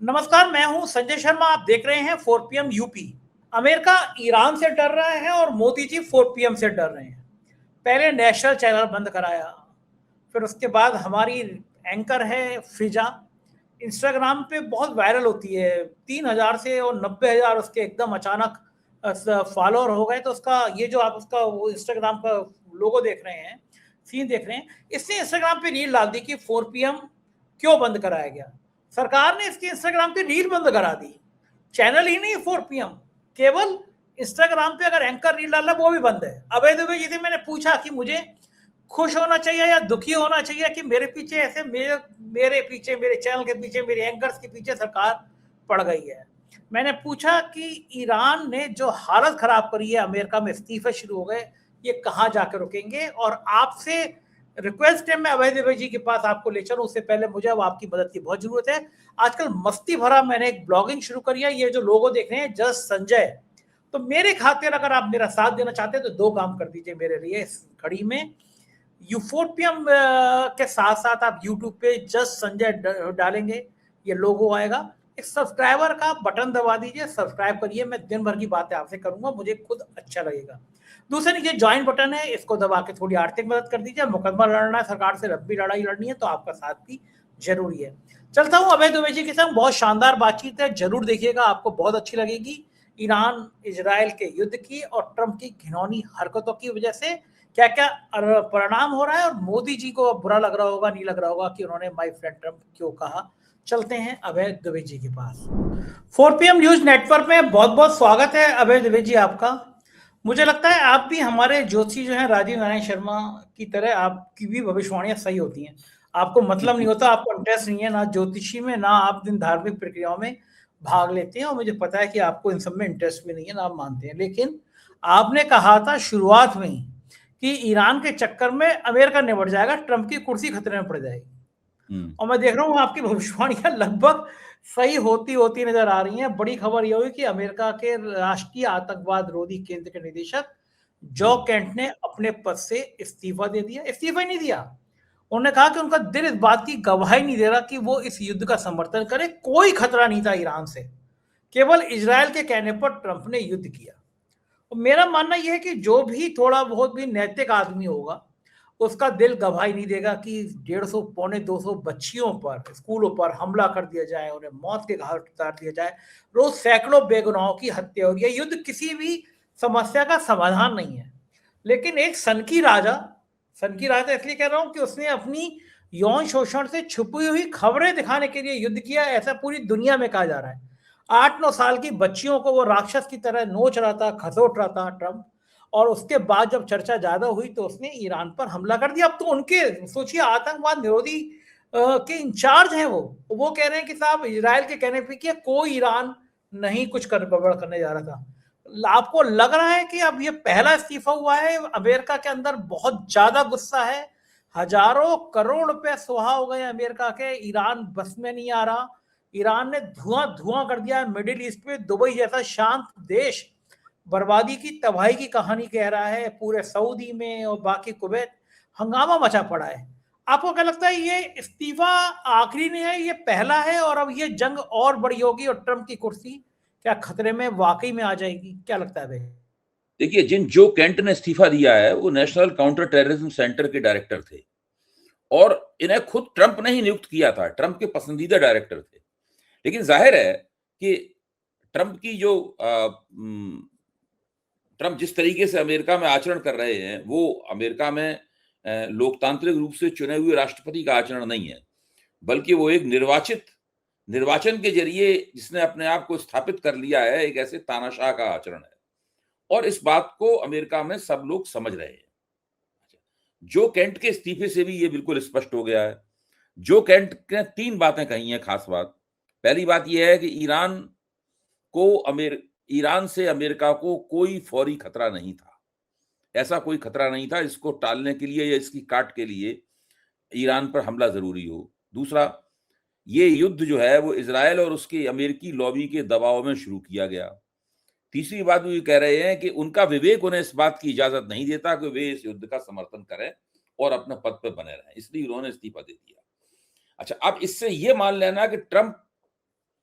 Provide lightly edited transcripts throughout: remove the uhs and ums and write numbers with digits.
नमस्कार, मैं हूं संजय शर्मा। आप देख रहे हैं 4 PM यूपी। अमेरिका ईरान से डर रहा है और मोदी जी 4 PM से डर रहे हैं। पहले नेशनल चैनल बंद कराया, फिर उसके बाद हमारी एंकर है फिजा, इंस्टाग्राम पे बहुत वायरल होती है। 3,000 से और 90,000 उसके एकदम अचानक फॉलोअर हो गए। तो उसका ये जो आप उसका वो इंस्टाग्राम का लोगो देख रहे हैं, सीन देख रहे हैं, इसने इंस्टाग्राम पे रील डाल दी कि 4 PM क्यों बंद कराया गया। सरकार ने इसकी इंस्टाग्राम पे रील बंद करा दी। चैनल ही नहीं 4 PM, केवल इंस्टाग्राम पे अगर एंकर रील डाला वो भी बंद है। अभय दुबे जी से मैंने पूछा कि मुझे खुश होना चाहिए या दुखी होना चाहिए कि मेरे पीछे ऐसे मेरे पीछे, मेरे चैनल के पीछे, मेरे एंकर्स के पीछे सरकार पड़ गई है। मैंने पूछा कि ईरान ने जो हालत खराब करी है, अमेरिका में इस्तीफे शुरू हो गए, ये कहाँ जाकर रुकेंगे। और आपसे रिक्वेस्ट है, मैं अभय दुबे जी के पास आपको ले चलूं, उससे पहले मुझे अब आपकी मदद की बहुत जरूरत है। आजकल मस्ती भरा मैंने एक ब्लॉगिंग शुरू करी है। ये जो लोगो देख रहे हैं, जस्ट संजय, तो मेरे खातिर अगर आप मेरा साथ देना चाहते हैं तो 2 काम कर दीजिए मेरे लिए इस घड़ी में। यूफोर्पियम के साथ साथ आप यूट्यूब पे जस्ट संजय डालेंगे, ये लोगो आएगा। एक सब्सक्राइबर का बटन दबा दीजिए, सब्सक्राइब करिए। मैं दिन भर की बातें आपसे करूंगा, मुझे खुद अच्छा लगेगा। दूसरे नीचे ज्वाइन बटन है, इसको दबा के थोड़ी आर्थिक मदद कर दीजिए। मुकदमा लड़ना है सरकार से, लंबी लड़ाई लड़नी है, तो आपका साथ भी जरूरी है। चलता हूं अभय दुबे जी के साथ, बहुत शानदार बातचीत है, जरूर देखिएगा, आपको बहुत अच्छी लगेगी। ईरान इजराइल के युद्ध की और ट्रंप की घिनौनी हरकतों की वजह से क्या क्या परिणाम हो रहा है, और मोदी जी को बुरा लग रहा होगा, नहीं लग रहा होगा कि उन्होंने माय फ्रेंड ट्रंप क्यों कहा। चलते हैं अभय दुबे जी के पास। 4 PM न्यूज नेटवर्क में बहुत बहुत स्वागत है अभय दुबे जी आपका। मुझे लगता है आप भी हमारे ज्योतिषी जो है राजीव नारायण शर्मा की तरह, आपकी भी भविष्यवाणियां सही होती हैं। आपको मतलब नहीं होता, आपको इंटरेस्ट नहीं है ना ज्योतिषी में, ना आप इन धार्मिक प्रक्रियाओं में भाग लेते हैं, और मुझे पता है कि आपको इन सब में इंटरेस्ट भी नहीं है, ना आप मानते हैं। लेकिन आपने कहा था शुरुआत में ही कि ईरान के चक्कर में अमेरिका निपट जाएगा, ट्रंप की कुर्सी खतरे में पड़ जाएगी। और मैं देख रहा हूँ आपकी भविष्यवाणियां लगभग सही होती होती नजर आ रही हैं। बड़ी खबर यह हुई कि अमेरिका के राष्ट्रीय आतंकवाद रोधी केंद्र के निदेशक जॉ केंट ने अपने पद से इस्तीफा दे दिया। इस्तीफा ही नहीं दिया, उन्होंने कहा कि उनका दिल इस बात की गवाही नहीं दे रहा कि वो इस युद्ध का समर्थन करे। कोई खतरा नहीं था ईरान से, केवल इजराइल के कहने पर ट्रंप ने युद्ध किया। और मेरा मानना यह है कि जो भी थोड़ा बहुत भी नैतिक आदमी होगा, उसका दिल गवाही नहीं देगा कि 150 पौने 200 बच्चियों पर, स्कूलों पर हमला कर दिया जाए, उन्हें मौत के घाट उतार दिया जाए। रोज सैकड़ों बेगुनाहों की हत्या हो रही है। युद्ध किसी भी समस्या का समाधान नहीं है। लेकिन एक सन की राजा इसलिए कह रहा हूं कि उसने अपनी यौन शोषण से छुपी हुई खबरें दिखाने के लिए युद्ध किया, ऐसा पूरी दुनिया में कहा जा रहा है। 8-9 साल की बच्चियों को वो राक्षस की तरह नोच रहा था, खसोट रहा था ट्रंप। और उसके बाद जब चर्चा ज्यादा हुई तो उसने ईरान पर हमला कर दिया। अब तो उनके सोचिए, आतंकवाद निरोधी के इंचार्ज हैं वो कह रहे हैं कि साहब इजराइल के कहने पे कि कोई ईरान नहीं कुछ कर गड़बड़ करने जा रहा था। आपको लग रहा है कि अब ये पहला इस्तीफा हुआ है, अमेरिका के अंदर बहुत ज्यादा गुस्सा है, हजारों करोड़ रुपए सुहा हो गए अमेरिका के, ईरान बस में नहीं आ रहा। ईरान ने धुआं धुआं कर दिया मिडिल ईस्ट पे। दुबई जैसा शांत देश बर्बादी की तबाही की कहानी कह रहा है, पूरे सऊदी में और बाकी कुवैत हंगामा मचा पड़ा है। आपको क्या लगता है ये इस्तीफा आखिरी नहीं है, ये पहला है, और अब ये जंग और बड़ी होगी और ट्रंप की कुर्सी क्या खतरे में वाकई में आ जाएगी? क्या लगता है भाई? देखिए, जिन जो केंट ने इस्तीफा दिया है वो नेशनल काउंटर टेररिज्म सेंटर के डायरेक्टर थे, और इन्हें खुद ट्रंप ने ही नियुक्त किया था, ट्रंप के पसंदीदा डायरेक्टर थे। लेकिन जाहिर है कि ट्रंप की जो ट्रंप जिस तरीके से अमेरिका में आचरण कर रहे हैं, वो अमेरिका में लोकतांत्रिक रूप से चुने हुए राष्ट्रपति का आचरण नहीं है, बल्कि वो एक निर्वाचन के जरिए जिसने अपने आप को स्थापित कर लिया है, एक ऐसे तानाशाह का आचरण है। और इस बात को अमेरिका में सब लोग समझ रहे हैं। जो केंट के इस्तीफे से भी ये बिल्कुल स्पष्ट हो गया है। जो केंट ने 3 बातें कही हैं, खास बात। पहली बात यह है कि ईरान से अमेरिका को कोई फौरी खतरा नहीं था। ऐसा कोई खतरा नहीं था इसको टालने के लिए या इसकी काट के लिए ईरान पर हमला जरूरी हो। दूसरा, ये युद्ध जो है वो इजराइल और उसके अमेरिकी लॉबी के दबाव में शुरू किया गया। तीसरी बात वो ये कह रहे हैं कि उनका विवेक उन्हें इस बात की इजाजत नहीं देता कि वे इस युद्ध का समर्थन करें और अपने पद पर बने रहें, इसलिए उन्होंने इस्तीफा दे दिया। अच्छा, अब इससे ये मान लेना कि ट्रंप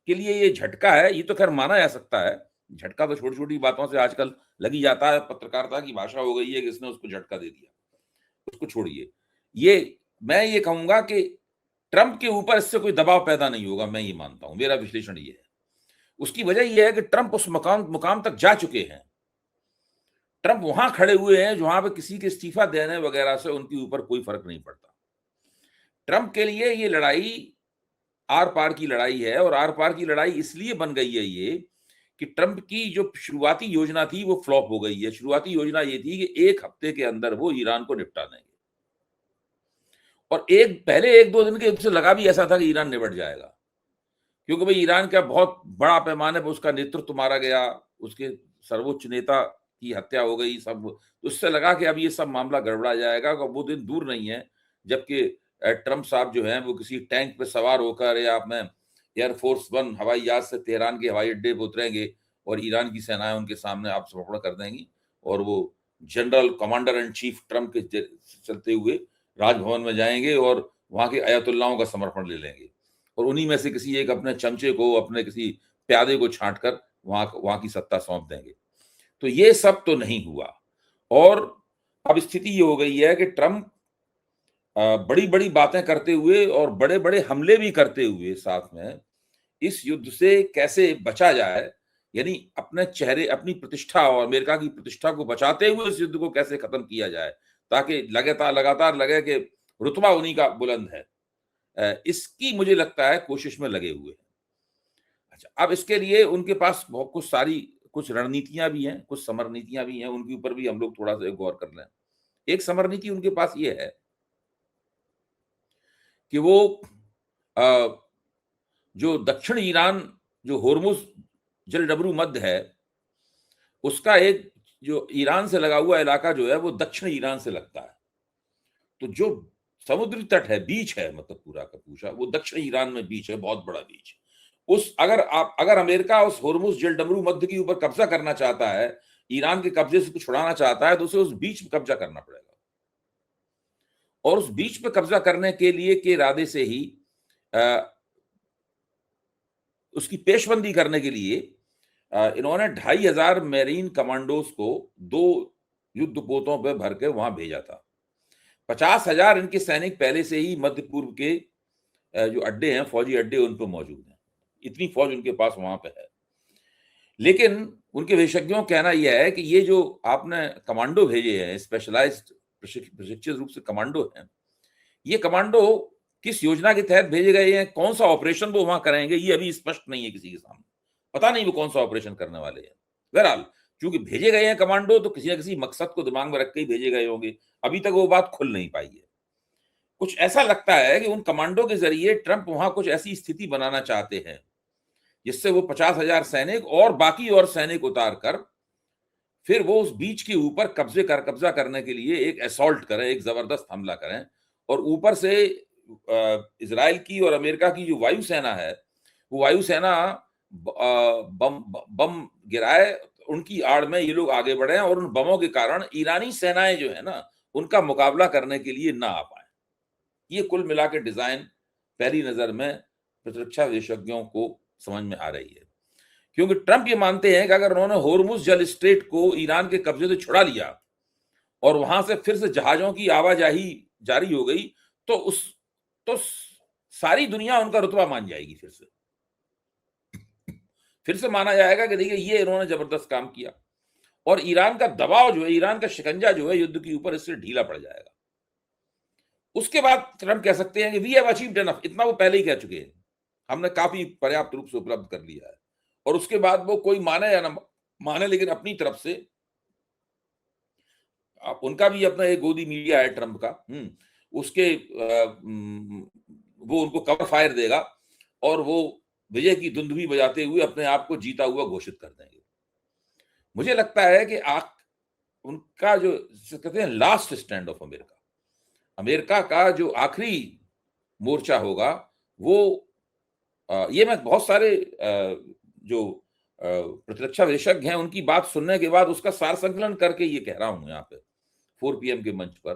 के लिए ये झटका है, ये तो खैर माना जा सकता है। झटका तो छोटी छोटी बातों से आजकल लगी जाता है, पत्रकारिता की भाषा हो गई है कि इसने उसको झटका दे दिया, उसको छोड़िए। मैं ये कहूंगा कि ट्रंप के ऊपर इससे कोई दबाव पैदा नहीं होगा, मैं ये मानता हूं, मेरा विश्लेषण ये है। उसकी वजह यह है कि ट्रंप उस मुकाम तक जा चुके हैं। ट्रंप वहां खड़े हुए हैं जहां पे किसी के इस्तीफा देने वगैरह से उनके ऊपर कोई फर्क नहीं पड़ता। ट्रंप के लिए ये लड़ाई आर पार की लड़ाई है, और आर पार की लड़ाई इसलिए बन गई है ये कि ट्रंप की जो शुरुआती योजना थी वो फ्लॉप हो गई है। शुरुआती योजना ये थी कि 1 हफ्ते के अंदर वो ईरान को निपटा देंगे, और पहले 1-2 दिन के उससे लगा भी ऐसा था कि ईरान निपट जाएगा, क्योंकि भाई ईरान का बहुत बड़ा पैमाने पर उसका नेतृत्व मारा गया, उसके सर्वोच्च नेता की हत्या हो गई, सब उससे लगा कि अब ये सब मामला गड़बड़ा जाएगा। वो दिन दूर नहीं है जबकि ट्रंप साहब जो हैं वो किसी टैंक पे सवार होकर या अपने एयरफोर्स 1 हवाई जहाज से तेहरान के हवाई अड्डे पर उतरेंगे और ईरान की सेनाएं उनके सामने आप समर्पण कर देंगी, और वो general commander in chief Trump के चलते हुए राजभवन में जाएंगे और वहां के अयतुल्लाहों का समर्पण ले लेंगे, और उन्हीं में से किसी एक अपने चमचे को, अपने किसी प्यादे को छांट कर वहां की सत्ता सौंप देंगे। तो ये सब तो नहीं हुआ, और अब स्थिति ये हो गई है कि ट्रंप बड़ी बड़ी बातें करते हुए और बड़े बड़े हमले भी करते हुए साथ में इस युद्ध से कैसे बचा जाए, यानी अपने चेहरे, अपनी प्रतिष्ठा और अमेरिका की प्रतिष्ठा को बचाते हुए इस युद्ध को कैसे खत्म किया जाए ताकि लगातार लगे कि रुतबा उन्हीं का बुलंद है, इसकी मुझे लगता है कोशिश में लगे हुए हैं। अच्छा, अब इसके लिए उनके पास बहुत कुछ रणनीतियां भी हैं, कुछ समर नीतियां भी हैं, उनके ऊपर भी हम लोग थोड़ा सा गौर कर लें। एक समर नीति उनके पास ये है कि वो जो दक्षिण ईरान, जो होर्मुज जलडमरू मध्य है, उसका एक जो ईरान से लगा हुआ इलाका जो है वो दक्षिण ईरान से लगता है। तो जो समुद्री तट है, बीच है, मतलब पूरा का पूरा वो दक्षिण ईरान में बीच है, बहुत बड़ा बीच। अगर अमेरिका उस होर्मुज जलडमरू मध्य के ऊपर कब्जा करना चाहता है, ईरान के कब्जे से कुछ छुड़ाना चाहता है, तो उसे उस बीच में कब्जा करना पड़ेगा, और उस बीच पे कब्जा करने के लिए के इरादे से ही उसकी पेशबंदी करने के लिए इन्होंने 2500 मेरीन कमांडोज को 2 युद्ध पोतों पर भर के वहां भेजा था। 50,000 इनके सैनिक पहले से ही मध्य पूर्व के जो अड्डे हैं, फौजी अड्डे, उन पर मौजूद हैं। इतनी फौज उनके पास वहां पे है। लेकिन उनके विशेषज्ञों का कहना यह है कि ये जो आपने कमांडो भेजे हैं, स्पेशलाइज्ड प्रशिक्षित रूप से कमांडो हैं, ये कमांडो किस योजना के तहत भेजे गए हैं, कौन सा ऑपरेशन वो वहां करेंगे, ये अभी स्पष्ट नहीं है किसी के सामने। पता नहीं वो कौन सा ऑपरेशन करने वाले हैं। बहरहाल क्योंकि भेजे गए हैं कमांडो, तो किसी न किसी मकसद को दिमाग में रख के ही भेजे गए होंगे। अभी तक वो बात खुल नहीं पाई है। कुछ ऐसा लगता है कि उन कमांडो के जरिए ट्रंप वहां कुछ ऐसी स्थिति बनाना चाहते हैं जिससे वो 50,000 सैनिक और बाकी और सैनिक उतार कर फिर वो उस बीच के ऊपर कब्जा करने के लिए एक असॉल्ट करें, एक जबरदस्त हमला करें, और ऊपर से इजराइल की और अमेरिका की जो वायुसेना है, वो वायुसेना बम गिराए, उनकी आड़ में ये लोग आगे बढ़े, और उन बमों के कारण ईरानी सेनाएं जो है ना, उनका मुकाबला करने के लिए ना आ पाए। ये कुल मिला के डिजाइन पहली नजर में प्रतिरक्षा विशेषज्ञों को समझ में आ रही है, क्योंकि ट्रंप ये मानते हैं कि अगर उन्होंने होर्मुज जल स्ट्रेट को ईरान के कब्जे से छुड़ा लिया और वहां से फिर से जहाजों की आवाजाही जारी हो गई, तो सारी दुनिया उनका रुतबा मान जाएगी। फिर से माना जाएगा कि देखिए ये इन्होंने जबरदस्त काम किया, और ईरान का दबाव जो है, ईरान का शिकंजा जो है युद्ध के ऊपर, इससे ढीला पड़ जाएगा। उसके बाद ट्रंप कह सकते हैं कि वी हैव अचीव्ड एनफ, इतना वो पहले ही कह चुके हैं, हमने काफी पर्याप्त रूप से उपलब्ध कर लिया है। और उसके बाद वो कोई माने या ना माने, लेकिन अपनी तरफ से उनका भी अपना एक गोदी मीडिया है ट्रंप का, उसके वो उनको कवर फायर देगा और वो विजय की धुंधुवी बजाते हुए अपने आप को जीता हुआ घोषित कर देंगे। मुझे लगता है कि उनका जो कहते हैं लास्ट स्टैंड ऑफ अमेरिका का जो आखिरी मोर्चा होगा, वो ये मैं बहुत सारे जो प्रतिरक्षा विशेषज्ञ हैं उनकी बात सुनने के बाद उसका सार संकलन करके ये कह रहा हूं यहाँ पे 4 PM के मंच पर,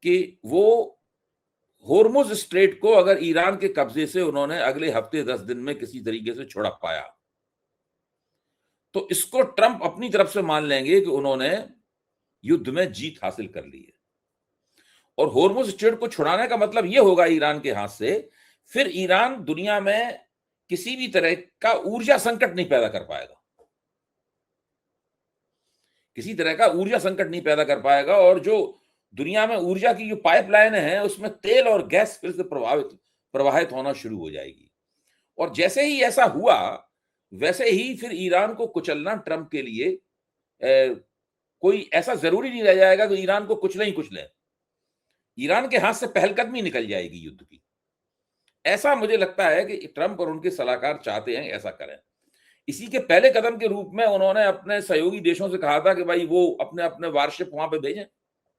कि वो होर्मुज स्ट्रेट को अगर ईरान के कब्जे से उन्होंने अगले हफ्ते 10 दिन में किसी तरीके से छुड़ा पाया, तो इसको ट्रंप अपनी तरफ से मान लेंगे कि उन्होंने युद्ध में जीत हासिल कर ली है। और होर्मुज स्ट्रेट को छुड़ाने का मतलब यह होगा ईरान के हाथ से, फिर ईरान दुनिया में किसी भी तरह का ऊर्जा संकट नहीं पैदा कर पाएगा, किसी तरह का ऊर्जा संकट नहीं पैदा कर पाएगा। और जो दुनिया में ऊर्जा की जो पाइपलाइन है उसमें तेल और गैस फिर से प्रवाहित होना शुरू हो जाएगी। और जैसे ही ऐसा हुआ वैसे ही फिर ईरान को कुचलना ट्रंप के लिए कोई ऐसा जरूरी नहीं रह जाएगा कि ईरान को कुचले ही कुचले, ईरान के हाथ से पहलकदमी निकल जाएगी युद्ध की। ऐसा मुझे लगता है कि ट्रंप और उनके सलाहकार चाहते हैं ऐसा करें। इसी के पहले कदम के रूप में उन्होंने अपने सहयोगी देशों से कहा था कि भाई वो अपने अपने वारशिप वहां पे भेजें,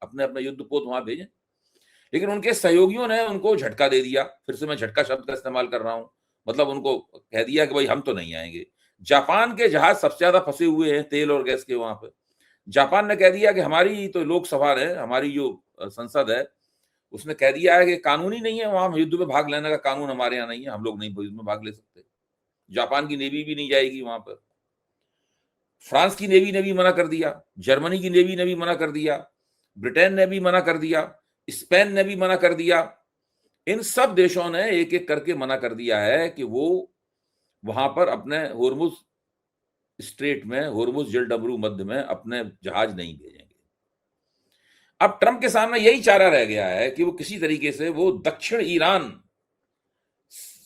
अपने अपने युद्धपोत वहां भेजें, लेकिन उनके सहयोगियों ने उनको झटका दे दिया। फिर से मैं झटका शब्द का इस्तेमाल कर रहा हूं, मतलब उनको कह दिया कि भाई हम तो नहीं आएंगे। जापान के जहाज सबसे ज्यादा फंसे हुए हैं तेल और गैस के वहां पे। जापान ने कह दिया कि हमारी तो लोकसभा है, हमारी जो संसद है, उसने कह दिया है कि कानूनी नहीं है वहां युद्ध में भाग लेने का, कानून हमारे यहाँ नहीं है, हम लोग नहीं युद्ध में भाग ले सकते। जापान की नेवी भी नहीं जाएगी वहां पर। फ्रांस की नेवी ने भी मना कर दिया, जर्मनी की नेवी ने भी मना कर दिया, ब्रिटेन ने भी मना कर दिया, स्पेन ने भी मना कर दिया। इन सब देशों ने एक एक करके मना कर दिया है कि वो वहां पर अपने होर्मुज स्ट्रेट में, होर्मुज जलडमरू मध्य में अपने जहाज नहीं भेजेंगे। अब ट्रंप के सामने यही चारा रह गया है कि वो किसी तरीके से वो दक्षिण ईरान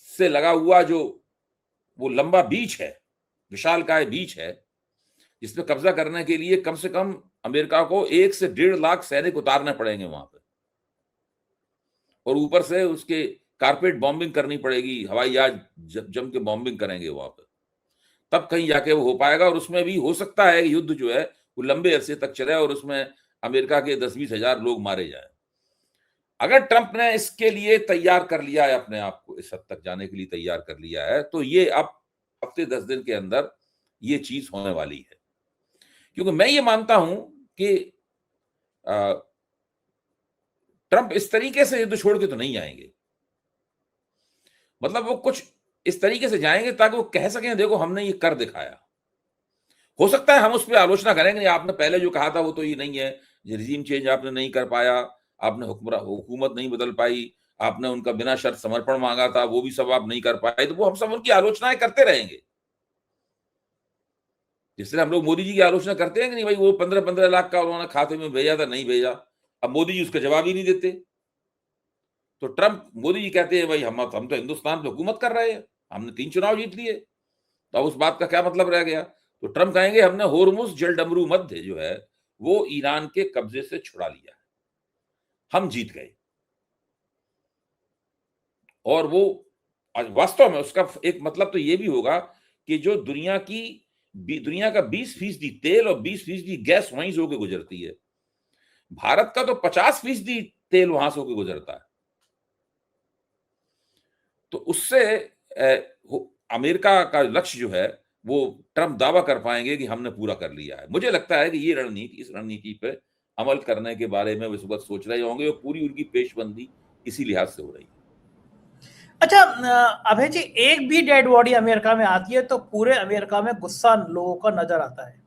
से लगा हुआ जो वो लंबा बीच है, विशालकाय बीच है, जिसमें कब्जा करने के लिए कम से कम अमेरिका को 1 से 1.5 लाख सैनिक उतारने पड़ेंगे वहां पे, और ऊपर से उसके कारपेट बॉम्बिंग करनी पड़ेगी, हवाई जहाज जम के बॉम्बिंग करेंगे वहां पे, तब कहीं जाके वो हो पाएगा। और उसमें भी हो सकता है युद्ध जो है वो लंबे अरसे तक चले और उसमें अमेरिका के 10-20 हजार लोग मारे जाए। अगर ट्रंप ने इसके लिए तैयार कर लिया है, अपने आप को इस हद तक जाने के लिए तैयार कर लिया है, तो ये अब हफ्ते 10 दिन के अंदर ये चीज होने वाली है। क्योंकि मैं ये मानता हूं कि ट्रंप इस तरीके से युद्ध छोड़ के तो नहीं आएंगे, मतलब वो कुछ इस तरीके से जाएंगे ताकि वो कह सकें देखो हमने ये कर दिखाया। हो सकता है हम उस पर आलोचना करेंगे, आपने पहले जो कहा था वो तो ये नहीं है, रिजीम चेंज आपने नहीं कर पाया, आपने हुकूमत नहीं बदल पाई, आपने उनका बिना शर्त समर्पण मांगा था, वो भी सब आप नहीं कर पाए, तो वो हम सब उनकी आलोचनाएं करते रहेंगे। जिससे हम लोग मोदी जी की आलोचना करते हैं कि नहीं भाई वो 15-15 लाख का उन्होंने खाते में भेजा था, नहीं भेजा, अब मोदी जी उसका जवाब ही नहीं देते। तो ट्रंप, मोदी जी कहते हैं भाई हम तो हिंदुस्तान पे हुकूमत कर रहे हैं, हमने 3 चुनाव जीत लिए, तो अब उस बात का क्या मतलब रह गया। तो ट्रंप कहेंगे हमने होर्मुज जलडमरू मध्य जो है वो ईरान के कब्जे से छुड़ा लिया, हम जीत गए। और वो वास्तव में उसका एक मतलब तो ये भी होगा कि जो दुनिया का 20% तेल और 20% गैस वहीं से होकर गुजरती है, भारत का तो 50% तेल वहां से होकर गुजरता है। तो उससे अमेरिका का लक्ष्य जो है वो ट्रंप दावा कर पाएंगे कि हमने पूरा कर लिया है। मुझे लगता है कि ये रणनीति, इस रणनीति पे अमल करने के बारे में इस वक्त सोच रहे होंगे, और पूरी उनकी पेशबंदी इसी लिहाज से हो रही है। अच्छा अभय जी, एक भी डेड बॉडी अमेरिका में आती है तो पूरे अमेरिका में गुस्सा लोगों का नजर आता है।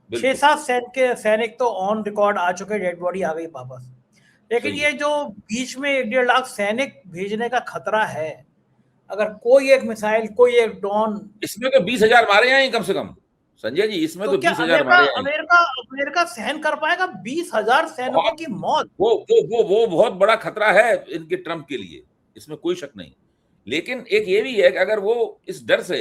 6-7 सैनिक तो ऑन रिकॉर्ड आ चुके, डेड बॉडी आ गई वापस, लेकिन ये जो बीच में 1-1.5 लाख सैनिक भेजने का खतरा है, अगर कोई एक मिसाइल, कोई एक ड्रोन, इसमें तो 20,000 मारे जाएंगे कम से कम संजय जी, इसमें तो 20,000 मारे जाएंगे। अमेरिका सहन कर पाएगा 20,000 सैनिकों की मौत? वो बहुत बड़ा खतरा है इनके ट्रंप के लिए, इसमें कोई शक नहीं। लेकिन एक ये भी है कि अगर वो इस डर से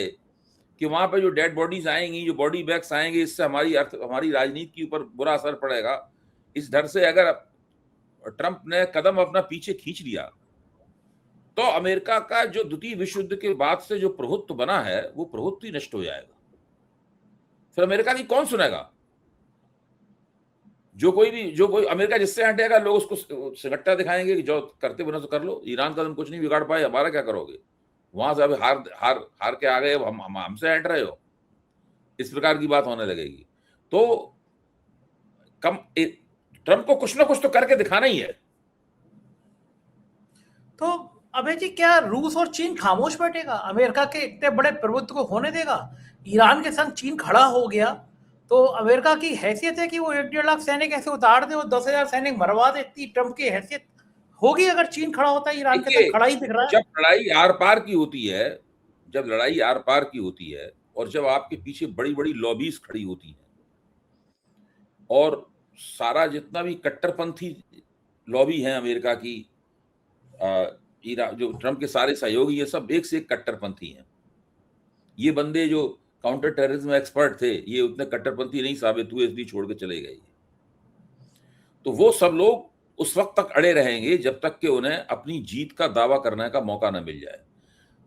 कि वहां पे जो डेड बॉडीज आएंगी, जो बॉडी बैग्स आएंगे, इससे हमारी राजनीति के ऊपर बुरा असर पड़ेगा, इस डर से अगर ट्रंप ने कदम अपना पीछे खींच लिया, तो अमेरिका का जो द्वितीय विश्व युद्ध के बाद से जो प्रभुत्व बना है वो प्रभुत्व ही नष्ट हो जाएगा। फिर अमेरिका की कौन सुनेगा? जो कोई अमेरिका जिससे हटेगा, लोग उसको सिगट्टा दिखाएंगे कि जो करते बने तो कर लो, ईरान का तुम कुछ नहीं बिगाड़ पाए, हमारा क्या करोगे, वहां से अभी हार के आ गए, हमसे हट रहे हो, इस प्रकार की बात होने लगेगी। तो ट्रंप को कुछ ना कुछ तो करके दिखाना ही है। तो अभय जी, क्या रूस और चीन खामोश बैठेगा? अमेरिका के इतने बड़े प्रभुत्व को होने देगा? ईरान के संग चीन खड़ा हो गया तो अमेरिका की हैसियत है कि वो 1-1.5 लाख सैनिक ऐसे उतार दे और 10,000 सैनिक मरवा दे? इतनी ट्रंप की हैसियत होगी अगर चीन खड़ा होता है? ईरान के देखिए, संग खड़ा ही दिख रहा है। जब लड़ाई आर पार की होती है, जब लड़ाई आर पार की होती है और जब आपके पीछे बड़ी बड़ी लॉबीज खड़ी होती हैं और सारा जितना भी कट्टरपंथी लॉबी है अमेरिका की, जो ट्रंप के सारे सहयोगी, ये सब एक से एक कट्टरपंथी हैं। ये बंदे जो काउंटर टेररिज्म एक्सपर्ट थे, ये उतने कट्टरपंथी नहीं साबित हुए, इसलिए छोड़ के चले गए। तो वो सब लोग उस वक्त तक अड़े रहेंगे जब तक कि उन्हें अपनी जीत का दावा करने का मौका न मिल जाए।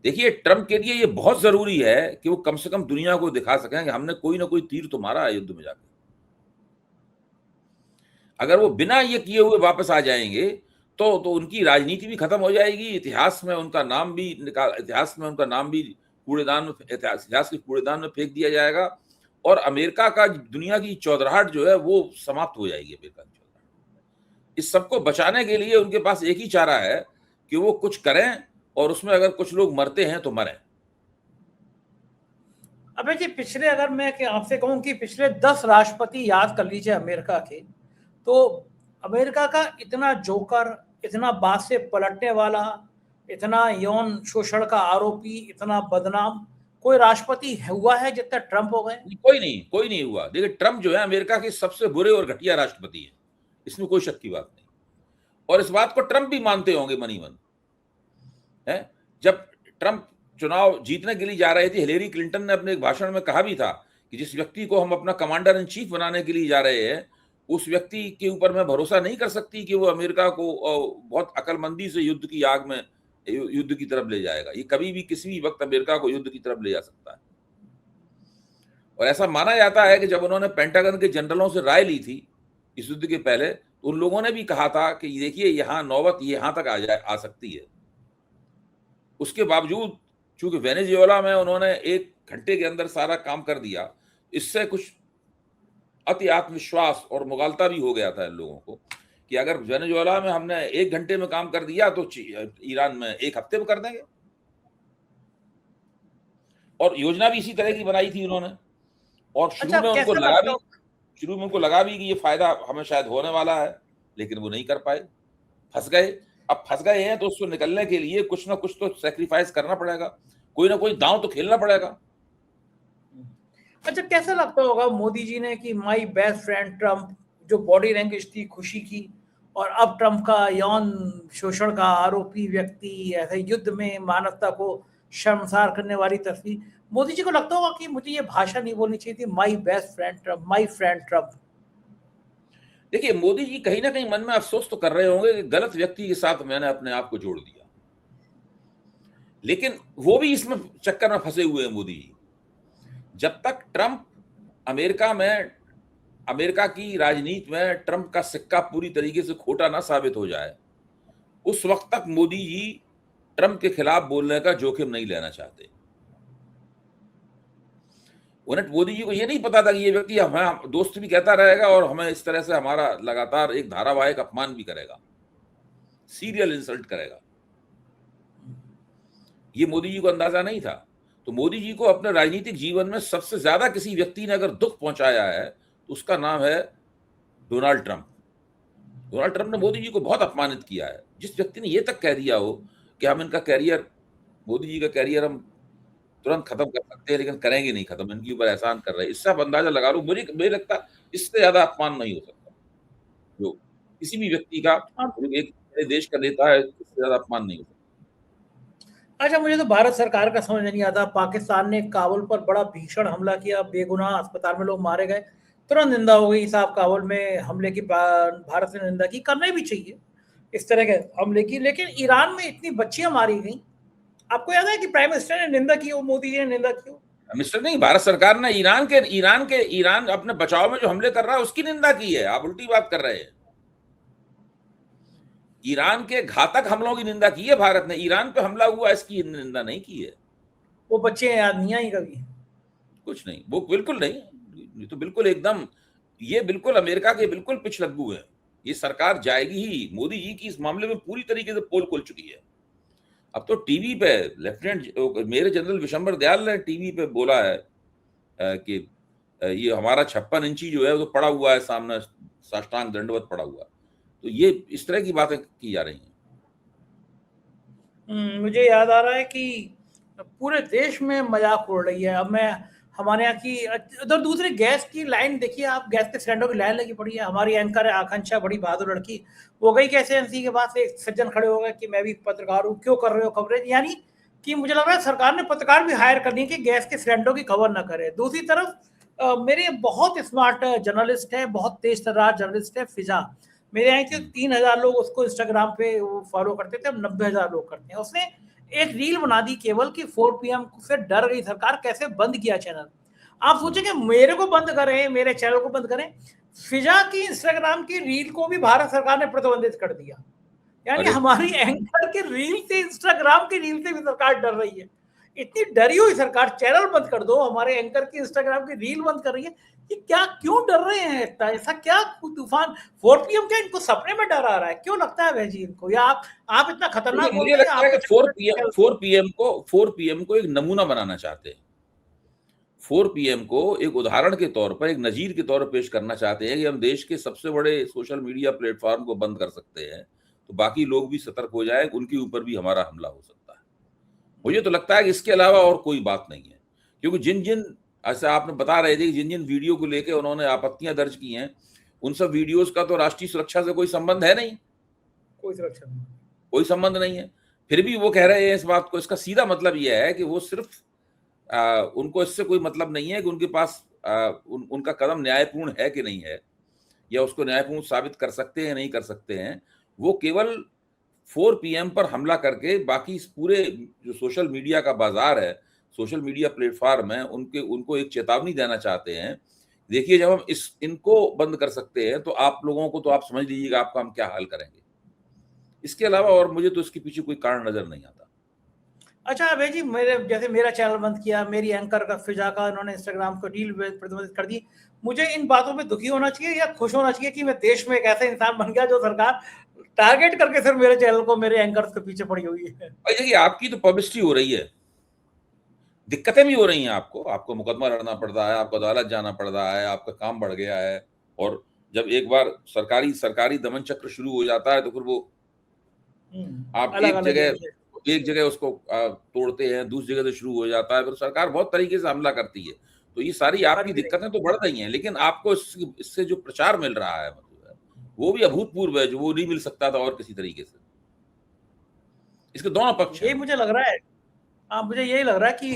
देखिए, ट्रंप के लिए ये बहुत जरूरी है कि वो कम से कम दुनिया को दिखा सकें कि हमने कोई ना कोई तीर तो मारा है युद्ध में जाकर। अगर वो बिना ये किए हुए वापस आ जाएंगे तो उनकी राजनीति भी खत्म हो जाएगी, इतिहास में उनका नाम भी कूड़ेदान में, इतिहास के कूड़ेदान में फेंक दिया जाएगा और अमेरिका का दुनिया की चौधराहट जो है वो समाप्त हो जाएगी। अमेरिका की चौधराहट, इस सबको बचाने के लिए उनके पास एक ही चारा है कि वो कुछ करें और उसमें अगर कुछ लोग मरते हैं तो मरें। अबे जी, पिछले, अगर मैं आपसे कहूं कि पिछले 10 राष्ट्रपति याद कर लीजिए अमेरिका के, तो अमेरिका का इतना जोकर, इतना बात से पलटने वाला, इतना यौन शोषण का आरोपी, इतना बदनाम कोई राष्ट्रपति हुआ है जितना ट्रंप हो गए? कोई नहीं हुआ। देखिए, ट्रंप जो है अमेरिका के सबसे बुरे और घटिया राष्ट्रपति है, इसमें कोई शक की बात नहीं, और इस बात को ट्रंप भी मानते होंगे मनी मन है। जब ट्रंप चुनाव जीतने के लिए जा रहे थे, हिलेरी क्लिंटन ने अपने एक भाषण में कहा भी था कि जिस व्यक्ति को हम अपना कमांडर इन चीफ बनाने के लिए जा रहे हैं, उस व्यक्ति के ऊपर मैं भरोसा नहीं कर सकती कि वो अमेरिका को बहुत अकलमंदी से युद्ध की तरफ ले जाएगा। ये कभी भी किसी भी वक्त अमेरिका को युद्ध की तरफ ले जा सकता है। और ऐसा माना जाता है कि जब उन्होंने पेंटागन के जनरलों से राय ली थी इस युद्ध के पहले, तो उन लोगों ने भी कहा था कि देखिए, यहां नौबत यहां तक आ सकती है। उसके बावजूद चूंकि वेनेजुएला में उन्होंने 1 घंटे के अंदर सारा काम कर दिया, इससे कुछ अति आत्मविश्वास और मुगालता भी हो गया था इन लोगों को कि अगर वेनेजुएला में हमने 1 घंटे में काम कर दिया तो ईरान में 1 हफ्ते में कर देंगे। और योजना भी इसी तरह की बनाई थी उन्होंने, और शुरू में उनको लगा भी कि ये फायदा हमें शायद होने वाला है, लेकिन वो नहीं कर पाए, फंस गए। अब फंस गए हैं तो उसको निकलने के लिए कुछ ना कुछ तो सैक्रिफाइस करना पड़ेगा, कोई ना कोई दांव तो खेलना पड़ेगा। अच्छा, कैसा लगता होगा मोदी जी ने कि माई बेस्ट फ्रेंड ट्रंप, जो बॉडी लैंग्वेज थी खुशी की, और अब ट्रंप का यौन शोषण का आरोपी व्यक्ति, ऐसे युद्ध में मानवता को शर्मसार करने वाली तस्वीर। मोदी जी को लगता होगा कि मुझे ये भाषा नहीं बोलनी चाहिए थी, my best friend Trump, my friend Trump. देखिए, मोदी जी कहीं ना कहीं मन में अफसोस तो कर रहे होंगे कि गलत व्यक्ति के साथ मैंने अपने आप को जोड़ दिया, लेकिन वो भी इसमें चक्कर में फंसे हुए हैं मोदी जी। जब तक ट्रंप अमेरिका की राजनीति में ट्रंप का सिक्का पूरी तरीके से खोटा ना साबित हो जाए, उस वक्त तक मोदी जी ट्रंप के खिलाफ बोलने का जोखिम नहीं लेना चाहते। उन्हें, मोदी जी को ये नहीं पता था कि ये व्यक्ति हमें दोस्त भी कहता रहेगा और हमें इस तरह से हमारा लगातार एक धारावाहिक अपमान भी करेगा, सीरियल इंसल्ट करेगा। ये मोदी जी को अंदाजा नहीं था। तो मोदी जी को अपने राजनीतिक जीवन में सबसे ज्यादा किसी व्यक्ति ने अगर दुख पहुंचाया है तो उसका नाम है डोनाल्ड ट्रंप। डोनाल्ड ट्रंप ने मोदी जी को बहुत अपमानित किया है। जिस व्यक्ति ने ये तक कह दिया हो कि हम इनका कैरियर, मोदी जी का कैरियर हम तुरंत खत्म कर सकते हैं लेकिन करेंगे नहीं खत्म, इनके ऊपर एहसान कर रहे हैं, इससे आप अंदाजा लगा लो। मुझे लगता है इससे ज्यादा अपमान नहीं हो सकता जो किसी भी व्यक्ति का, एक देश का नेता है, इससे ज्यादा अपमान नहीं हो सकता। अच्छा, मुझे तो भारत सरकार का समझ नहीं आता। पाकिस्तान ने काबुल पर बड़ा भीषण हमला किया, बेगुनाह अस्पताल में लोग मारे गए, तुरंत निंदा हो गई साहब काबुल में हमले की, भारत ने निंदा की। करना भी चाहिए इस तरह के हमले की, लेकिन ईरान में इतनी बच्चियां मारी गई। आपको याद है कि प्राइम मिनिस्टर ने निंदा की हो, मोदी जी ने निंदा की हो? मिस्टर नहीं, भारत सरकार ने ईरान अपने बचाव में जो हमले कर रहा है उसकी निंदा की है। आप उल्टी बात कर रहे हैं। ईरान के घातक हमलों की निंदा की है भारत ने, ईरान पे हमला हुआ इसकी निंदा नहीं की है। वो बच्चे याद नहीं आई कभी? कुछ नहीं, वो बिल्कुल नहीं। ये तो बिल्कुल एकदम, ये बिल्कुल अमेरिका के बिल्कुल पिछलग्गू है। ये सरकार जाएगी ही। मोदी जी की इस मामले में पूरी तरीके से पोल खुल चुकी है। अब तो टीवी पे lieutenant major general Vishambar Dayal ने टीवी पे बोला है कि ये हमारा 56 इंची जो है वो तो पड़ा हुआ है सामने, साष्टांग दंडवत पड़ा हुआ। तो ये इस तरह की बातें की जा रही हैं। मुझे याद आ रहा है कि पूरे देश में मजाक उड़ रही है। अब मैं हमारे यहाँ की उधर दूसरी गैस की लाइन देखिए आप, गैस के सिलेंडर की लाइन लगी पड़ी है। हमारी एंकर है आकांक्षा, बड़ी बहादुर लड़की, वो गई कैसे एनसी के बाद से, एक सज्जन खड़े हो गए कि मैं भी पत्रकार हूँ, क्यों कर रहे हो कवरेज। यानी कि मुझे लग रहा है सरकार ने पत्रकार भी हायर करनी है कि गैस के सिलेंडर की खबर ना करे। दूसरी तरफ मेरे बहुत स्मार्ट जर्नलिस्ट है, बहुत तेज तर्रार जर्नलिस्ट है फिजा, मेरे यहाँ के 3000 लोग उसको इंस्टाग्राम पे वो फॉलो करते थे, अब 90,000 लोग करते हैं। उसने एक रील बना दी केवल कि 4 PM से डर गई सरकार, कैसे बंद किया चैनल। आप सोचेंगे मेरे को बंद करें, मेरे चैनल को बंद करें, फिजा की इंस्टाग्राम की रील को भी भारत सरकार ने प्रतिबंधित कर दिया। यानी हमारी एंकर की रील से, इंस्टाग्राम की रील से भी सरकार डर रही है। इतनी डरी हुई सरकार, चैनल बंद कर दो, हमारे एंकर की इंस्टाग्राम की रील बंद कर रही है। ये क्या, क्यों डर रहे हैं इतना, ऐसा क्या तूफान 4 PM क्या इनको सपने में डर आ रहा है, क्यों लगता है भाई जी इनको, या आप इतना खतरनाक मुझे लगता है कि 4 PM को एक नमूना बनाना चाहते हैं। 4 PM को एक उदाहरण के तौर पर, एक नजीर के तौर पर पेश करना चाहते हैं कि हम देश के सबसे बड़े सोशल मीडिया प्लेटफॉर्म को बंद कर सकते हैं, तो बाकी लोग भी सतर्क हो जाए, उनके ऊपर भी हमारा हमला हो सकता है। मुझे तो लगता है कि इसके अलावा और कोई बात नहीं है, क्योंकि जिन जिन, ऐसा आपने बता रहे थे कि जिन जिन वीडियो को लेकर उन्होंने आपत्तियां दर्ज की हैं, उन सब वीडियोस का तो राष्ट्रीय सुरक्षा से कोई संबंध है नहीं, कोई संबंध नहीं है। फिर भी वो कह रहे हैं इस बात को। इसका सीधा मतलब यह है कि वो सिर्फ उनको इससे कोई मतलब नहीं है कि उनके पास उनका कदम न्यायपूर्ण है कि नहीं है, या उसको न्यायपूर्ण साबित कर सकते हैं या नहीं कर सकते हैं। वो केवल 4 PM पर हमला करके बाकी इस पूरे जो सोशल मीडिया का बाजार है, सोशल मीडिया प्लेटफॉर्म है, उनको एक चेतावनी देना चाहते हैं। देखिए, जब हम इनको बंद कर सकते हैं तो आप लोगों को, तो आप समझ लीजिएगा आपका हम क्या हाल करेंगे। इसके अलावा और मुझे तो इसके पीछे कोई कारण नजर नहीं आता। अच्छा अभय जी, जैसे मेरा चैनल बंद किया, मेरी एंकर का, फिजा का, इन्होंने इंस्टाग्राम को रील प्रतिबंधित कर दी, मुझे इन बातों में दुखी होना चाहिए या खुश होना चाहिए कि मैं देश में एक ऐसा इंसान बन गया जो सरकार टारगेट करके सिर्फ मेरे चैनल को, मेरे एंकर्स के पीछे पड़ी हुई है? भाई देखिए, आपकी तो पब्लिसिटी हो रही है, दिक्कतें भी हो रही हैं आपको मुकदमा लड़ना पड़ रहा है, आपको अदालत जाना पड़ रहा है, आपका काम बढ़ गया है। और जब एक बार सरकारी दमन चक्र शुरू हो जाता है तो फिर वो आप एक जगह उसको तोड़ते हैं, दूसरी जगह से शुरू हो जाता है, फिर सरकार बहुत तरीके से हमला करती है। तो ये सारी आपकी दिक्कतें तो बढ़ रही हैं, लेकिन आपको इससे जो प्रचार मिल रहा है वो भी अभूतपूर्व है, जो वो नहीं मिल सकता था और किसी तरीके से। इसके दोनों पक्ष हैं। ये मुझे लग रहा है, मुझे यही लग रहा है कि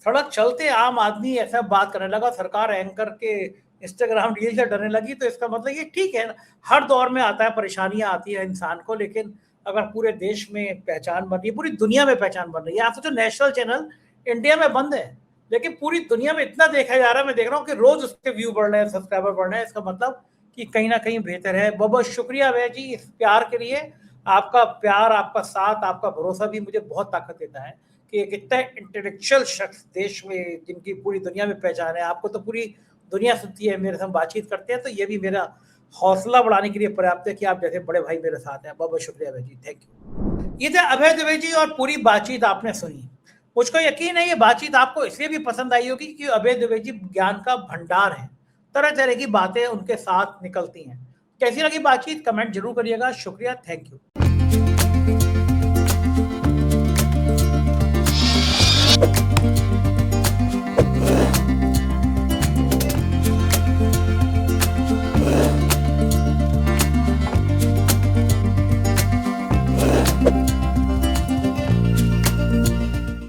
सड़क चलते आम आदमी ऐसा बात करने लगा, सरकार एंकर के इंस्टाग्राम रील से डरने लगी, तो इसका मतलब ये ठीक है, हर दौर में आता है, परेशानियां आती है इंसान को, लेकिन अगर पूरे देश में पहचान बन रही है, पूरी दुनिया में पहचान बन रही है। आप सोचो नेशनल चैनल इंडिया में बंद है, लेकिन पूरी दुनिया में इतना देखा जा रहा है, मैं देख रहा हूँ कि रोज उसके व्यू बढ़ रहे हैं, सब्सक्राइबर बढ़ रहे हैं। इसका मतलब कि कहीं ना कहीं बेहतर है। बहुत बहुत शुक्रिया अभय जी इस प्यार के लिए। आपका प्यार, आपका साथ, आपका भरोसा भी मुझे बहुत ताकत देता है कि एक इतना इंटेलेक्चुअल शख्स देश में, जिनकी पूरी दुनिया में पहचान है, आपको तो पूरी दुनिया सुनती है, मेरे साथ बातचीत करते हैं, तो ये भी मेरा हौसला बढ़ाने के लिए पर्याप्त है कि आप जैसे बड़े भाई मेरे साथ हैं। बहुत बहुत शुक्रिया अभय जी, थैंक यू। ये थे अभय दुबे जी और पूरी बातचीत आपने सुनी। मुझको यकीन है ये बातचीत आपको इसलिए भी पसंद आई होगी कि अभय दुबे जी ज्ञान का भंडार है, तरह तरह की बातें उनके साथ निकलती हैं। कैसी लगी बातचीत कमेंट जरूर करिएगा। शुक्रिया, थैंक यू।